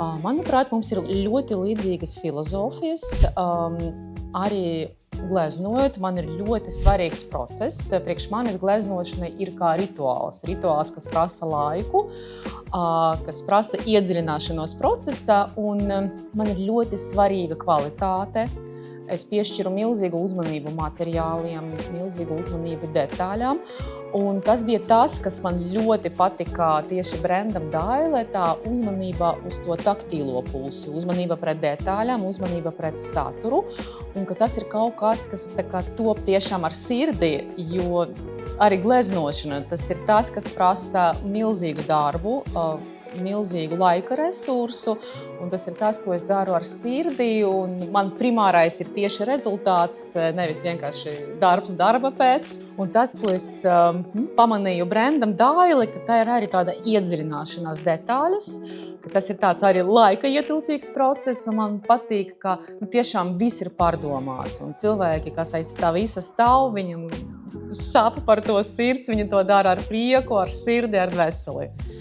Manuprāt, mums ir ļoti līdzīgas filozofijas. Arī gleznojot, man ir ļoti svarīgs process. Priekš manis gleznošana ir kā rituāls. Rituāls, kas prasa laiku, kas prasa iedziļināšanos procesā, un man ir ļoti svarīga kvalitāte. Es piešķiru milzīgu uzmanību materiāliem, milzīgu uzmanību detaļām. Un tas bija tas, kas man ļoti patika tieši brendam Daile, tā uzmanība uz to taktīlo pulsu, uzmanība pret detaļām, uzmanība pret saturu. Un ka tas ir kaut kas, kas top tiešām ar sirdi, jo arī gleznošana, tas ir tas, kas prasa milzīgu darbu, milzīgu laika resursu, un tas ir tas, ko es daru ar sirdi, un man primārais ir tieši rezultāts, nevis vienkārši darbs darba pēc. Un tas, ko es pamanīju brendam Daile, ka tā ir arī tāda iedziļināšanās detaļas, ka tas ir tāds arī laika ietilpīgs process, un man patīk, ka tiešām viss ir pārdomāts, un cilvēki, kas aiz tā visa stāv, viņam sāp par to sirds, viņi to dara ar prieku, ar sirdi, ar veseli.